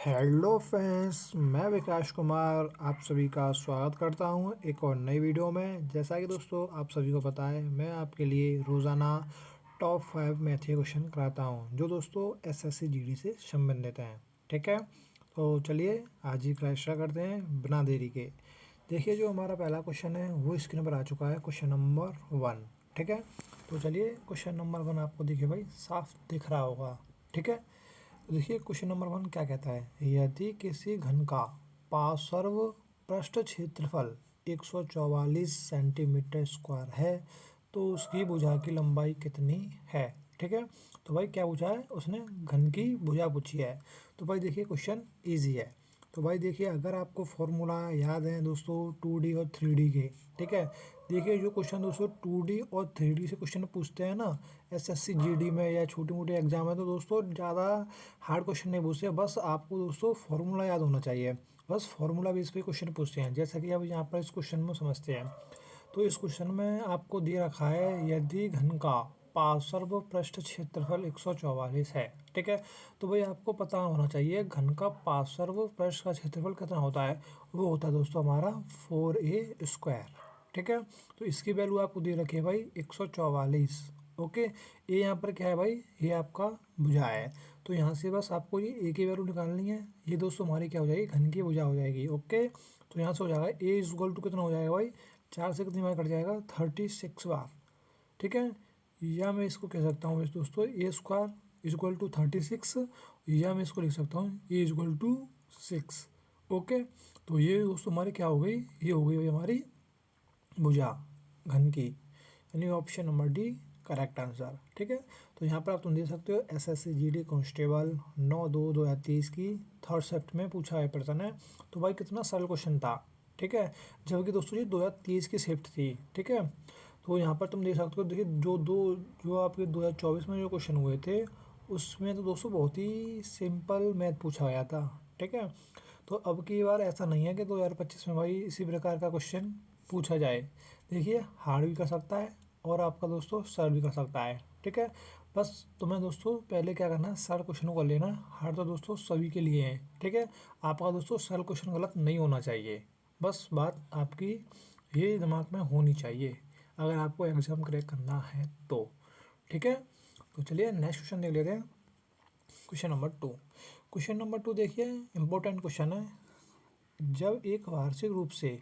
Hello friends, मैं विकास कुमार आप सभी का स्वागत करता हूं एक और नई वीडियो में। जैसा कि दोस्तों आप सभी को पता है, मैं आपके लिए रोज़ाना टॉप 5 मैथ के क्वेश्चन कराता हूं जो दोस्तों एसएससी जीडी से संबंधित हैं। ठीक है, तो चलिए आज ही क्लास स्टार्ट करते हैं बिना देरी के। देखिए, जो हमारा पहला क्वेश्चन है वो स्क्रीन पर आ चुका है, क्वेश्चन नंबर 1। ठीक है, तो चलिए क्वेश्चन नंबर 1 आपको देखिए भाई साफ दिख रहा होगा। ठीक है, तो देखिए क्वेश्चन नंबर 1 क्या कहता है, यदि किसी घन का पार्श्व पृष्ठ क्षेत्रफल 144 सेंटीमीटर स्क्वायर है तो उसकी भुजा की लंबाई कितनी है। ठीक है, तो भाई क्या पूछा है उसने, घन की भुजा पूछी है। तो भाई देखिए क्वेश्चन इजी है। तो भाई देखिए, अगर आपको फॉर्मूला याद है दोस्तों 2D और 3D के, ठीक है, देखिए जो क्वेश्चन दोस्तों 2D और 3D से क्वेश्चन पूछते हैं ना एसएससी जीडी में या छोटी मोटी एग्जाम है, तो दोस्तों ज़्यादा हार्ड क्वेश्चन नहीं पूछते, बस आपको दोस्तों फॉर्मूला याद होना चाहिए। बस फॉर्मूला बेस पे क्वेश्चन पूछते हैं, जैसा कि अब यहाँ पर इस क्वेश्चन में समझते हैं। तो इस क्वेश्चन में आपको दे रखा है यदि घन का पार्श्व पृष्ठ क्षेत्रफल 144 है। ठीक है, तो भाई आपको पता होना चाहिए घन का पार्श्व पृष्ठ का क्षेत्रफल कितना होता है। वो होता है दोस्तों हमारा 4a²। ठीक है, तो इसकी वैल्यू आपको दे रखी है भाई 144। ओके, ये यहाँ पर क्या है भाई, ये आपका भुजा है। तो यहाँ से बस आपको ये ए की वैल्यू निकालनी है। ये दोस्तों हमारी क्या हो जाएगी, घन की भुजा हो जाएगी। ओके, तो यहाँ से हो जाएगा ए इक्वल टू कितना हो जाएगा भाई, 4 से कितनी बार कट जाएगा, 36 बार। ठीक है, या मैं इसको कह सकता हूँ दोस्तों a² इक्वल टू 36, या मैं इसको लिख सकता हूँ a इक्वल टू 6। ओके, तो ये दोस्तों हमारी क्या हो गई, ये हो गई भाई हमारी भुजा घन की, यानी option number D correct answer. ठीक है, तो यहाँ पर आप तुम देख सकते हो एसएससी जीडी कांस्टेबल 9/2/2023 की थर्ड शिफ्ट में पूछा है प्रश्न है। तो भाई कितना सरल क्वेश्चन था। ठीक है, जबकि दोस्तों ये 2023 की शिफ्ट थी। ठीक है, तो यहाँ पर तुम देख सकते हो, देखिए जो आपके 2024 में जो क्वेश्चन हुए थे उसमें तो दोस्तों बहुत ही सिंपल मैथ पूछा गया था। ठीक है, तो अब की बार ऐसा नहीं है कि 2025 में भाई इसी प्रकार का क्वेश्चन पूछा जाए। देखिए हार्ड भी कर सकता है और आपका दोस्तों सरल भी कर सकता है। ठीक है, बस तुम्हें दोस्तों पहले क्या करना है, सरल क्वेश्चनों को लेना। हार्ड तो दोस्तों सभी के लिए है। ठीक है, आपका दोस्तों सरल क्वेश्चन गलत नहीं होना चाहिए, बस बात आपकी ये दिमाग में होनी चाहिए अगर आपको एग्जाम क्रैक करना है तो। ठीक है, तो चलिए नेक्स्ट क्वेश्चन देख लेते हैं, क्वेश्चन नंबर 2। क्वेश्चन नंबर 2 देखिए इंपॉर्टेंट क्वेश्चन है। जब एक वार्षिक रूप से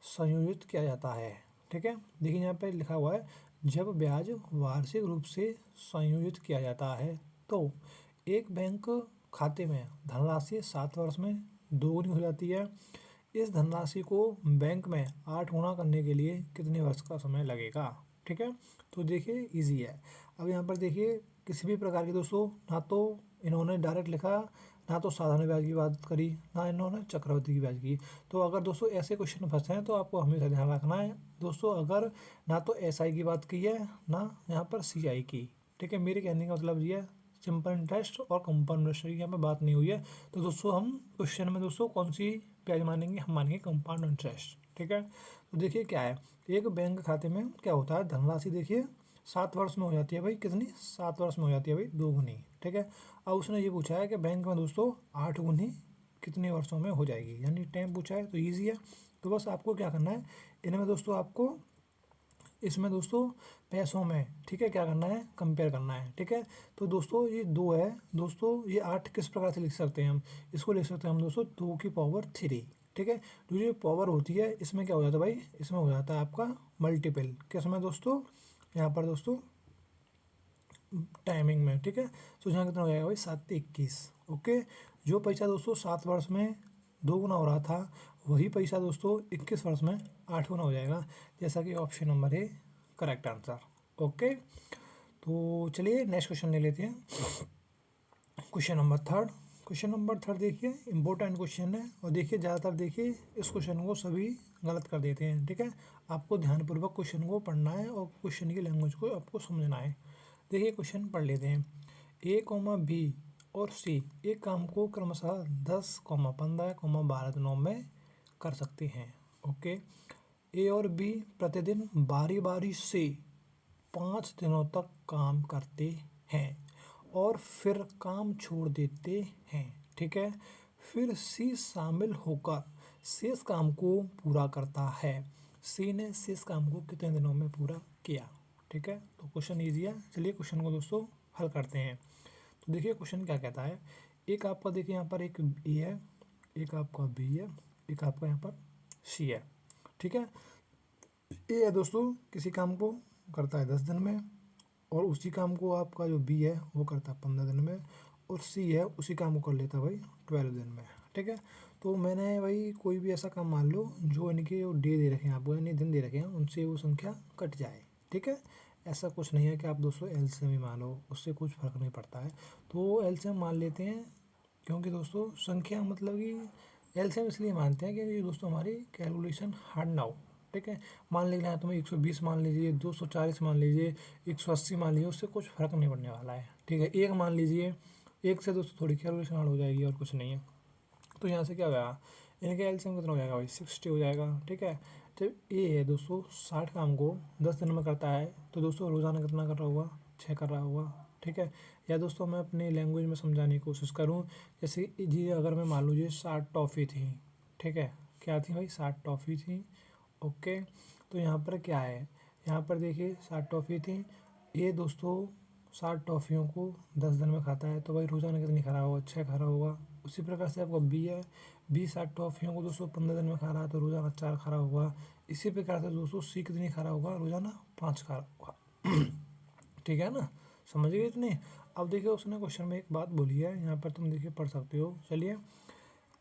संयोजित किया जाता है, ठीक है, देखिए यहाँ पे लिखा हुआ है जब ब्याज वार्षिक रूप से संयोजित किया जाता है तो एक बैंक खाते में धनराशि 7 वर्ष में दोगुनी हो जाती है। इस धनराशि को बैंक में 8 गुना करने के लिए कितने वर्ष का समय लगेगा। ठीक है, तो देखिए इजी है। अब यहाँ पर देखिए किसी भी प्रकार की दोस्तों, ना तो इन्होंने डायरेक्ट लिखा, ना तो साधारण ब्याज की बात करी, ना इन्होंने चक्रवृद्धि की ब्याज की। तो अगर दोस्तों ऐसे क्वेश्चन फंसते हैं तो आपको हमेशा ध्यान रखना है दोस्तों, अगर ना तो एसआई की बात की है ना यहाँ पर सीआई की। ठीक है, मेरे कहने का मतलब ये है सिंपल इंटरेस्ट और कंपाउंड इंटरेस्ट की यहाँ पे बात नहीं हुई है। तो दोस्तों हम क्वेश्चन में दोस्तों कौन सी ब्याज मानेंगे, हम मानेंगे कंपाउंड इंटरेस्ट। ठीक है, तो देखिए क्या है, एक बैंक खाते में क्या होता है, धनराशि देखिए 7 वर्ष में हो जाती है भाई, कितनी, 7 वर्ष में हो जाती है भाई दोगुनी। ठीक है, अब उसने ये पूछा है कि बैंक में दोस्तों 8 गुनी कितने वर्षों में हो जाएगी, यानी टाइम पूछा है तो ईजी है। तो बस आपको क्या करना है, इनमें दोस्तों आपको इसमें दोस्तों पैसों में, ठीक है, क्या करना है, कंपेयर करना है। ठीक है, तो दोस्तों ये 2 है दोस्तों, ये 8 किस प्रकार से लिख सकते हैं हम, इसको लिख सकते हैं हम दोस्तों 2 की पावर 3। ठीक है, जो ये पावर होती है इसमें क्या हो जाता है भाई, इसमें हो जाता है आपका मल्टीपल, किसमें दोस्तों, यहाँ पर दोस्तों टाइमिंग में। ठीक है, तो यहाँ कितना हो जाएगा भाई 7×21। ओके, जो पैसा दोस्तों 7 वर्ष में 2 गुना हो रहा था वही पैसा दोस्तों 21 वर्ष में 8 गुना हो जाएगा, जैसा कि ऑप्शन नंबर है करेक्ट आंसर। ओके, तो चलिए नेक्स्ट क्वेश्चन ले लेते हैं, क्वेश्चन नंबर 3। क्वेश्चन नंबर 3 देखिए इंपॉर्टेंट क्वेश्चन है, और देखिए ज़्यादातर देखिए इस क्वेश्चन को सभी गलत कर देते हैं। ठीक है, आपको ध्यानपूर्वक क्वेश्चन को पढ़ना है और क्वेश्चन की लैंग्वेज को आपको समझना है। देखिए क्वेश्चन पढ़ लेते हैं, A, B और C एक काम को क्रमशः 10, 15, 12 दिनों में कर सकते हैं। ओके, A और B प्रतिदिन बारी बारी से 5 दिनों तक काम करते हैं और फिर काम छोड़ देते हैं। ठीक है, फिर सी शामिल होकर शेष काम को पूरा करता है। सी ने शेष काम को कितने दिनों में पूरा किया। ठीक है, तो क्वेश्चन ईजी है। चलिए क्वेश्चन को दोस्तों हल करते हैं। तो देखिए क्वेश्चन क्या कहता है। एक आपका देखिए यहाँ पर एक ए है, एक आपका बी है, एक आपका यहाँ पर सी है। ठीक है, ए है दोस्तों किसी काम को करता है 10 दिन में, और उसी काम को आपका जो बी है वो करता है 15 दिन में, और सी है उसी काम को कर लेता है भाई 12 दिन में। ठीक है, तो मैंने भाई कोई भी ऐसा काम मान लो जो इनके डे दे रखे हैं आपको, यानी दिन दे रखे हैं, उनसे वो संख्या कट जाए। ठीक है, ऐसा कुछ नहीं है कि आप दोस्तों एलसीएम ही मानो, उससे कुछ फ़र्क नहीं पड़ता है। तो एलसीएम मान लेते हैं, क्योंकि दोस्तों संख्या मतलब कि एलसीएम इसलिए मानते हैं कि दोस्तों हमारी कैलकुलेशन हार्ड ना हो। ठीक है, मान लीजिए तुम्हें 120 मान लीजिए, 240 मान लीजिए, 180 मान लीजिए, उससे कुछ फ़र्क नहीं पड़ने वाला है। ठीक है, एक मान लीजिए, एक से दोस्तों थोड़ी कैलकुलेशन हार्ड हो जाएगी और कुछ नहीं है। तो यहाँ से क्या हो जाएगा, इनके एलसीएम कितना हो जाएगा भाई 60 हो जाएगा। ठीक है, जब ए है दोस्तों 60 काम को 10 दिन में करता है, तो दोस्तों रोज़ाना कितना कर रहा होगा, 6 कर रहा होगा। ठीक है, या दोस्तों मैं अपनी लैंग्वेज में समझाने की कोशिश करूँ, जैसे जी अगर मैं मान लीजिए 60 टॉफ़ी थी। ठीक है, क्या थी भाई 60 टॉफ़ी थी। ओके, तो यहाँ पर क्या है, यहाँ पर देखिए 60 टॉफ़ी थी। ये दोस्तों 60 टॉफ़ियों को 10 दिन में खाता है, तो भाई रोज़ाना कितनी खा रहा होगा, 6 खा रहा होगा। उसी प्रकार से आपका बी है, बी 60 टॉफ़ियों को दोस्तों 15 दिन में खा रहा है, तो रोज़ाना 4 खा रहा होगा। इसी प्रकार से दोस्तों सी कितनी खा रहा होगा, रोज़ाना 5 खा रहा होगा। ठीक है ना, समझ गए इतने। अब देखिए उसने क्वेश्चन में एक बात बोली है, यहाँ पर तुम देखिए पढ़ सकते हो। चलिए,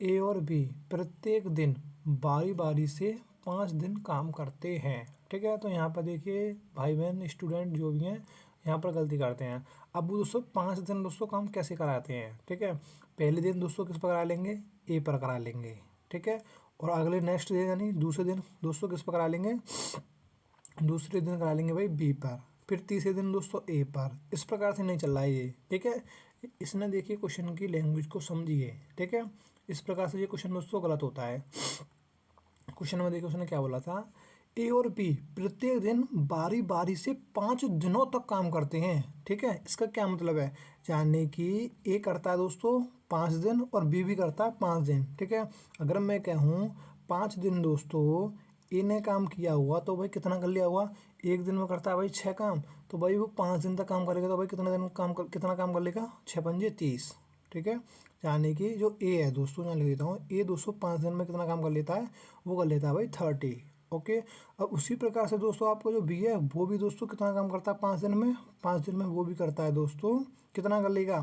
ए और बी प्रत्येक दिन बारी बारी से 5 दिन काम करते हैं। ठीक है, तो यहाँ पर देखिए भाई बहन स्टूडेंट जो भी हैं यहाँ पर गलती करते हैं। अब वो दोस्तों 5 दिन दोस्तों काम कैसे कराते हैं। ठीक है, पहले दिन दोस्तों किस पर करा लेंगे, ए पर करा लेंगे। ठीक है, और अगले नेक्स्ट दिन यानी दूसरे दिन दोस्तों किस पर करा लेंगे, दूसरे दिन करा लेंगे भाई बी पर, फिर तीसरे दिन दोस्तों ए पर। इस प्रकार से नहीं चल रहा है ये। ठीक है, इसने देखिए क्वेश्चन की लैंग्वेज को समझिए। ठीक है, इस प्रकार से ये क्वेश्चन दोस्तों गलत होता है। क्वेश्चन में देखिए उसने क्या बोला था, ए और बी प्रत्येक दिन बारी बारी से 5 दिनों तक काम करते हैं। ठीक है, इसका क्या मतलब है, यानी कि ए करता है दोस्तों 5 दिन और बी भी करता है 5 दिन। ठीक है, अगर मैं कहूँ 5 दिन दोस्तों ए ने काम किया हुआ, तो भाई कितना कर लिया हुआ, एक दिन में करता है भाई 6 काम, तो भाई वो 5 दिन तक काम करेगा, तो भाई कितना काम कर लेगा, 6 पंजे 30। ठीक है, यानी कि जो ए है दोस्तों, यहाँ लिख देता हूँ, ए दोस्तों 5 दिन में कितना काम कर लेता है, वो कर लेता है भाई 30। ओके, अब उसी प्रकार से दोस्तों आपको जो बी है वो भी दोस्तों कितना काम करता है 5 दिन में, 5 दिन में वो भी करता है दोस्तों, कितना कर लेगा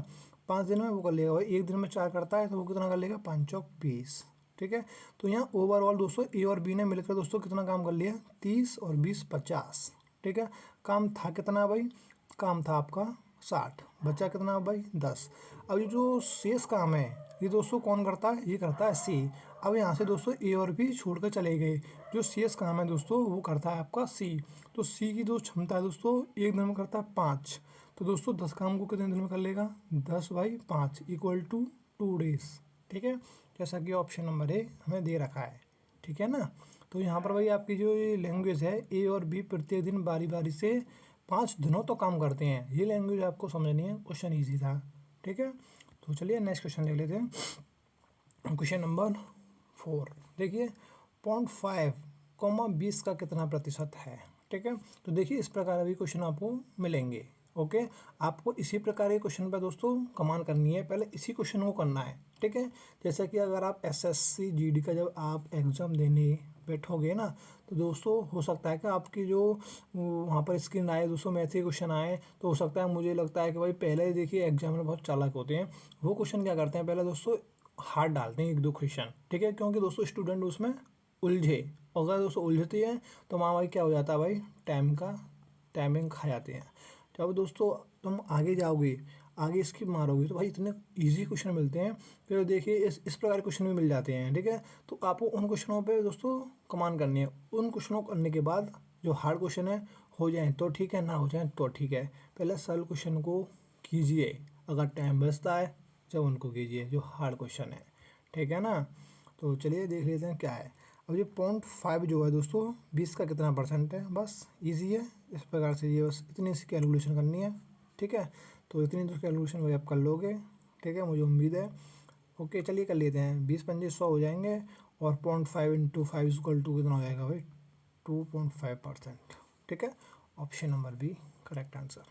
5 दिन में वो कर लेगा भाई, एक दिन में 4 करता है, तो वो कितना कर लेगा 5 चौक 20। ठीक है, तो यहाँ ओवरऑल दोस्तों ए और बी ने मिलकर दोस्तों कितना काम कर लिया, 30 और 20 50। ठीक है, काम था कितना भाई, काम था आपका 60, बचा कितना भाई 10। अब ये जो शेष काम है ये दोस्तों कौन करता है, ये करता है सी। अब यहाँ से दोस्तों ए और बी छोड़कर चले गए, जो शेष काम है दोस्तों वो करता है आपका सी। तो सी की जो क्षमता है दोस्तों एक दिन में करता है 5, तो दोस्तों 10 काम को कितने दिन में कर लेगा, 10/5 इक्वल टू 2 डेज। ठीक है, जैसा कि ऑप्शन नंबर ए हमें दे रखा है। ठीक है ना, तो यहाँ पर भाई आपकी जो ये लैंग्वेज है, ए और बी प्रत्येक दिन बारी बारी से 5 दिनों तो काम करते हैं, ये लैंग्वेज आपको समझनी है। क्वेश्चन ईजी था। ठीक है, तो चलिए नेक्स्ट क्वेश्चन देख लेते हैं। क्वेश्चन नंबर 4 देखिए, 0.5 कॉमा 20 का कितना प्रतिशत है। ठीक है, तो देखिए इस प्रकार अभी क्वेश्चन आपको मिलेंगे। ओके, आपको इसी प्रकार के क्वेश्चन पर दोस्तों कमांड करनी है, पहले इसी क्वेश्चन को करना है। ठीक है, जैसा कि अगर आप एसएससी जीडी का जब आप एग्ज़ाम देने बैठोगे ना, तो दोस्तों हो सकता है कि आपकी जो वहाँ पर स्क्रीन आए दोस्तों मैथ के क्वेश्चन आए, तो हो सकता है, मुझे लगता है कि भाई पहले देखिए एग्जामिनर बहुत चालाक होते हैं, वो क्वेश्चन क्या करते हैं पहले दोस्तों हार्ड डालते हैं 1-2 क्वेश्चन। ठीक है, क्योंकि दोस्तों स्टूडेंट उसमें उलझे, अगर दोस्तों उलझते हैं तो वहाँ भाई क्या हो जाता है भाई, टाइमिंग खा जाते हैं। जब दोस्तों तुम आगे जाओगे, आगे स्किप मारोगे, तो भाई इतने इजी क्वेश्चन मिलते हैं, फिर देखिए इस प्रकार के क्वेश्चन भी मिल जाते हैं। ठीक है, तो आपको उन क्वेश्चनों पे दोस्तों कमांड करनी है। उन क्वेश्चनों को करने के बाद जो हार्ड क्वेश्चन है हो जाए तो ठीक है, ना हो जाए तो ठीक है, पहले सरल क्वेश्चन को कीजिए, अगर टाइम बचता है जब उनको कीजिए जो हार्ड क्वेश्चन है। ठीक है ना, तो चलिए देख लेते हैं क्या है। अब ये 0.5 जो है दोस्तों 20 का कितना परसेंट है, बस इजी है। इस प्रकार से ये बस इतनी सी कैलकुलेशन करनी है। ठीक है, तो इतनी तो कैलकुलेशन भाई आप कर लोगे। ठीक है, मुझे उम्मीद है। ओके चलिए कर लेते हैं। 20 पंजे 100 हो जाएंगे और 0.5 इंटू 5 इक्वल टू कितना हो जाएगा भाई 2.5%। ठीक है, option number B correct answer.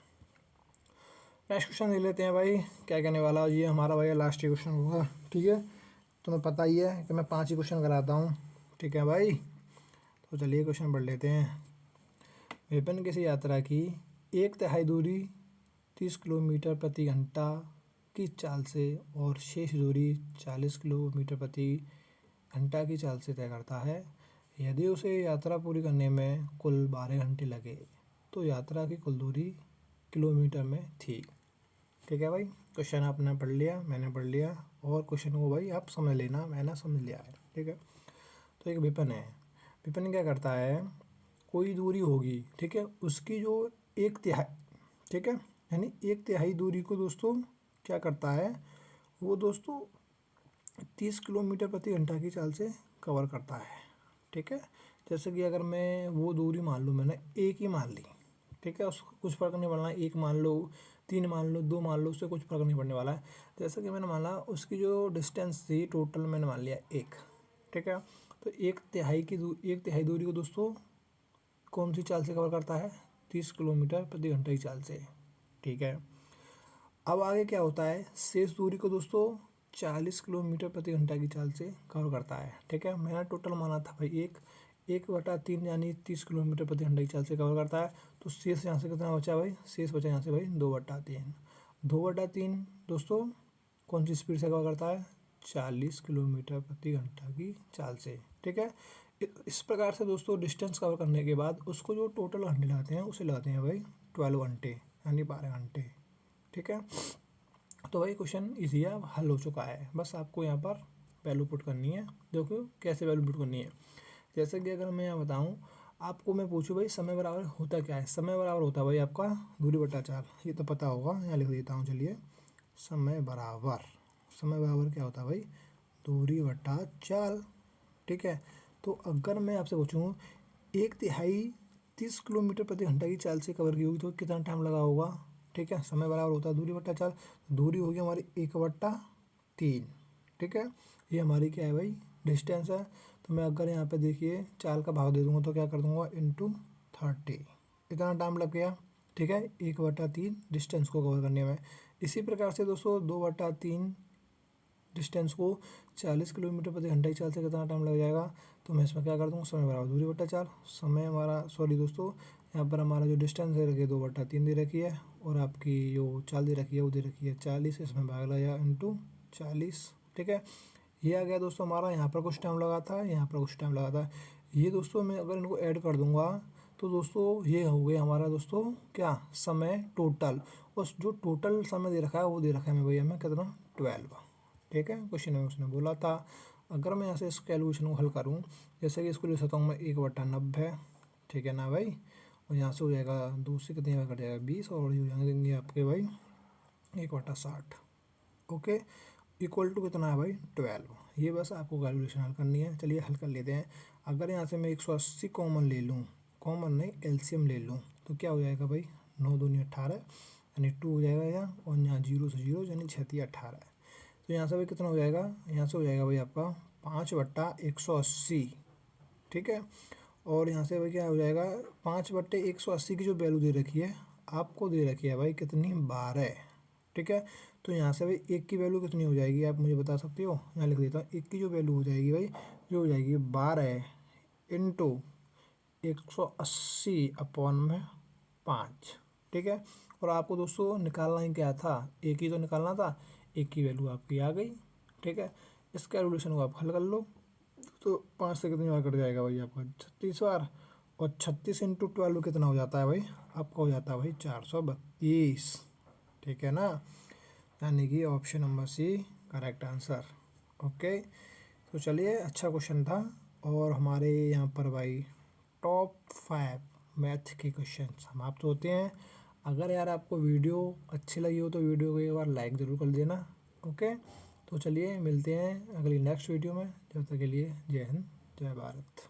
Next question देख लेते हैं भाई, क्या कहने वाला ये हमारा भाई लास्ट क्वेश्चन होगा। ठीक है, तुम्हें पता ही है कि मैं 5 ही क्वेश्चन कराता हूँ। ठीक है भाई, तो चलिए क्वेश्चन पढ़ लेते हैं। विपिन किसी यात्रा की 1/3 दूरी 30 किलोमीटर प्रति घंटा की चाल से और शेष दूरी 40 किलोमीटर प्रति घंटा की चाल से तय करता है। यदि उसे यात्रा पूरी करने में कुल 12 घंटे लगे तो यात्रा की कुल दूरी किलोमीटर में थी। ठीक है भाई, क्वेश्चन आपने पढ़ लिया, मैंने पढ़ लिया, और क्वेश्चन को भाई आप समझ लेना, मैंने समझ लिया है। ठीक है, तो एक विपिन है, विपिन क्या करता है, कोई दूरी होगी, ठीक है, उसकी जो 1/3, ठीक है, यानी 1/3 दूरी को दोस्तों क्या करता है वो दोस्तों 30 किलोमीटर प्रति घंटा की चाल से कवर करता है। ठीक है, जैसे कि अगर मैं वो दूरी मान लूँ, मैंने एक ही मान ली, ठीक है, उसको कुछ फ़र्क नहीं पड़ना, एक मान लो, 3 मान लो, 2 मान लो, उससे कुछ फ़र्क नहीं पड़ने वाला है। जैसे कि मैंने माना उसकी जो डिस्टेंस थी टोटल मैंने मान लिया 1। ठीक है, तो 1/3 दूरी को दोस्तों कौन सी चाल से कवर करता है, 30 किलोमीटर प्रति घंटा की चाल से। ठीक है, अब आगे क्या होता है, शेष दूरी को दोस्तों 40 किलोमीटर प्रति घंटा की चाल से कवर करता है। ठीक है, मैंने टोटल माना था भाई 1/3 यानी 30 किलोमीटर प्रति घंटा की चाल से कवर करता है। तो शेष यहाँ से कितना बचा भाई, शेष बचा यहाँ से भाई 2/3। 2/3 दोस्तों कौन सी स्पीड से कवर करता है, 40 किलोमीटर प्रति घंटा की चाल से। ठीक है, इस प्रकार से दोस्तों डिस्टेंस कवर करने के बाद उसको जो टोटल घंटे लगाते हैं उसे लगाते हैं भाई 12 घंटे यानी 12 घंटे। ठीक है, तो भाई क्वेश्चन इजी है, हल हो चुका है, बस आपको यहाँ पर वैल्यू पुट करनी है। देखो कैसे वैल्यू पुट करनी है, जैसे कि अगर मैं यहाँ बताऊँ आपको, मैं पूछूँ भाई समय बराबर होता क्या है, समय बराबर होता है भाई आपका दूरी बटा चाल, ये तो पता होगा, यहाँ लिख देता हूँ। चलिए, समय बराबर क्या होता है भाई, दूरी बटा चाल। ठीक है, तो अगर मैं आपसे पूछूँ 1/3 30 किलोमीटर प्रति घंटा की चाल से कवर की होगी तो कितना टाइम लगा होगा। ठीक है, समय बराबर होता है दूरी बटा चाल, दूरी होगी हमारी 1/3। ठीक है, ये हमारी क्या है भाई, डिस्टेंस है। तो मैं अगर यहाँ पे देखिए चाल का भाग दे दूंगा तो क्या कर दूंगा, इंटू 30, इतना टाइम लग गया। ठीक है, 1/3 डिस्टेंस को कवर करने में। इसी प्रकार से दोस्तों 2/3 डिस्टेंस को 40 किलोमीटर प्रति घंटा की चाल से कितना टाइम लग जाएगा। तो मैं इसमें क्या कर दूँगा, समय बराबर दूरी बटा चाल, समय हमारा सॉरी दोस्तों यहाँ पर हमारा जो डिस्टेंस दे रखी है 2/3 दे रखी है, और आपकी जो चाल दे रखी है वो दे रखी है 40, इसमें भाग लगाया इंटू 40। ठीक है, ये आ गया दोस्तों हमारा, यहाँ पर कुछ टाइम लगा था, यहाँ पर कुछ टाइम लगा था। ये दोस्तों मैं अगर इनको ऐड कर दूंगा तो दोस्तों ये हो गया हमारा दोस्तों क्या, समय टोटल, और जो टोटल समय दे रखा है वो दे रखा है मैं भैया, मैं कितना 12। ठीक है, क्वेश्चन में उसने बोला था। अगर मैं यहाँ से इस कैलकुलेशन को हल करूँ, जैसे कि इसको ले सकता हूँ मैं 1/90। ठीक है ना भाई, और यहाँ से हो जाएगा 2 से कितनी बार कट जाएगा 20, और हो जाएंगे आपके भाई 1/60। ओके, इक्वल टू कितना है भाई 12। ये बस आपको कैलकुलेशन हल करनी है। चलिए हल कर लेते हैं। अगर यहाँ से मैं 180 कॉमन ले लूँ, कॉमन नहीं एलसीएम ले लूँ, तो क्या हो जाएगा भाई 9 दूनी 18 यानी 2 हो जाएगा यहाँ, और यहाँ 0 से 0 यानी 6×18। तो यहाँ से भाई कितना हो जाएगा, यहाँ से हो जाएगा भाई आपका 5/180। ठीक है, और यहाँ से भाई क्या हो जाएगा 5/180 की जो वैल्यू दे रखी है आपको दे रखी है भाई कितनी 12। ठीक है, तो यहाँ से भाई 1 की वैल्यू कितनी हो जाएगी आप मुझे बता सकते हो, यहाँ लिख देता हूँ। 1 की जो वैल्यू हो जाएगी भाई, जो हो जाएगी 12 इंटू 180/5। ठीक है, और आपको दोस्तों निकालना ही क्या था, 1 ही तो निकालना था, 1 की वैल्यू आपकी आ गई। ठीक है, इस कैलकुलेशन को आप हल कर लो, तो 5 से कितनी बार कट जाएगा भाई आपका 36 बार, और 36 इंटू 12 कितना हो जाता है भाई आपका, हो जाता है भाई 432। ठीक है ना, यानी कि option number C correct answer. Okay, तो चलिए अच्छा क्वेश्चन था, और हमारे यहाँ पर भाई टॉप 5 मैथ के क्वेश्चन समाप्त होते हैं। अगर यार आपको वीडियो अच्छी लगी हो तो वीडियो को एक बार लाइक ज़रूर कर देना। ओके, तो चलिए मिलते हैं अगली नेक्स्ट वीडियो में, जब तक के लिए जय हिंद जय भारत।